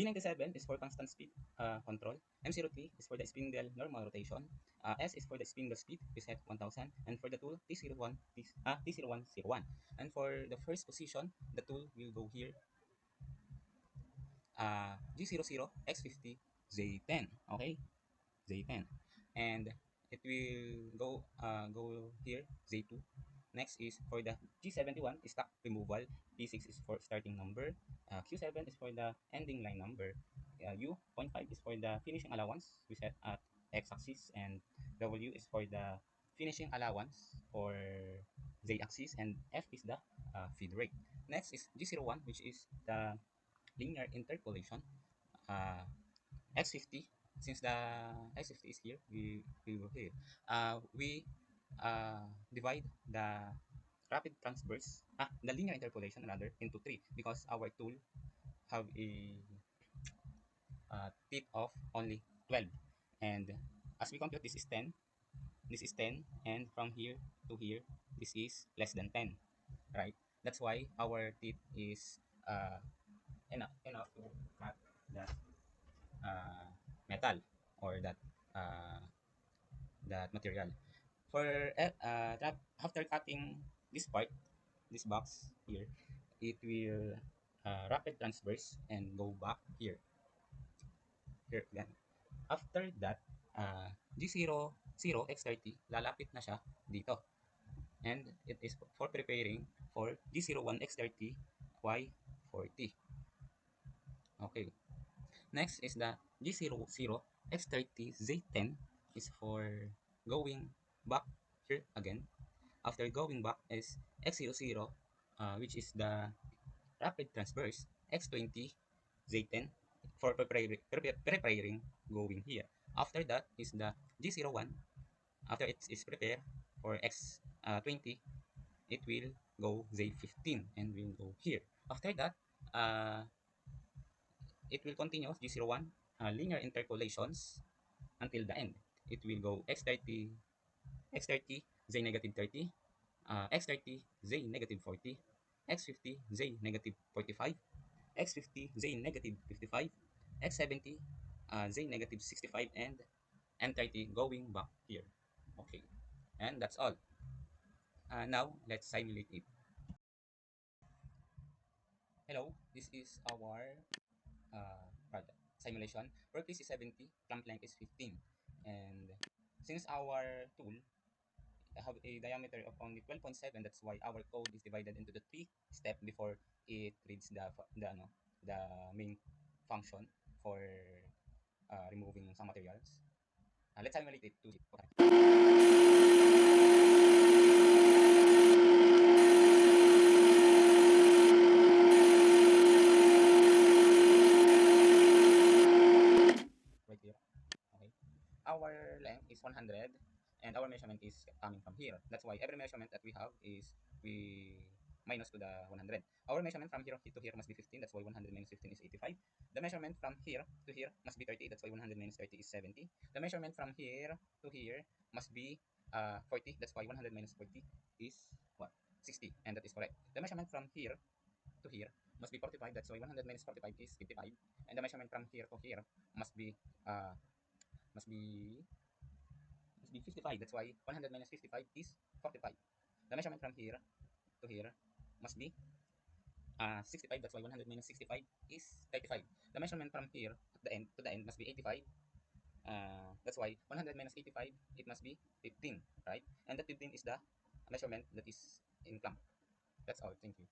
G97 is for constant speed control. M03 is for the spindle normal rotation. S is for the spindle speed, we set 1000. And for the tool, T0101. And for the first position, the tool will go here, G00, X50, Z10. Okay, Z10. And it will go here, Z2. Next is for the G71 is stock removal. P6 is for starting number. Q7 is for the ending line number. U.5 is for the finishing allowance we set at x-axis, and W is for the finishing allowance for z-axis, and F is the feed rate. Next is G01, which is the linear interpolation. X50, since the X50 is here, we will here. We divide the rapid transverse, the linear interpolation rather, into 3 because our tool have a tip of only 12. And as we compute, this is 10, this is 10, and from here to here, this is less than 10, right? That's why our tip is enough to cut that metal or uh, that material. For after cutting this part, this box here, it will rapid transverse and go back here, here again. After that, G00 X30, lalapit na siya dito. And it is for preparing for G01 X30 Y40. Okay. Next is the G00 X30 Z10 is for going back here again. After going back is X00, which is the rapid transverse. X20 Z10 for preparing going here. After that is the G01. After it is prepared for X20, it will go Z15 and will go here. After that, it will continue G01 linear interpolations until the end. It will go X30 Z negative 30, X30 Z negative 40, X50 Z negative 45, X50 Z negative 55, X70 Z negative 65, and M30 going back here. Okay, and that's all. Now let's simulate it. Hello, this is our project simulation. Workpiece is 70, clamp length is 15, and since our tool have a diameter of only 12.7, that's why our code is divided into the 3 step before it reads the main function for removing some materials. Let's simulate it to right here. Okay, our length is 100 and our measurement is coming from here. That's why every measurement that we have is we minus to the 100. Our measurement from here to here must be 15. That's why 100 minus 15 is 85. The measurement from here to here must be 30. That's why 100 minus 30 is 70. The measurement from here to here must be 40. That's why 100 minus 40 is what? 60. And that is correct. The measurement from here to here must be 45. That's why 100 minus 45 is 55. And the measurement from here to here must be uh, must be 55. That's why 100 minus 55 is 45. The measurement from here to here must be 65. That's why 100 minus 65 is 35. The measurement from here at the end to the end must be 85. That's why 100 minus 85, it must be 15, right? And that 15 is the measurement that is in clamp. That's all. Thank you.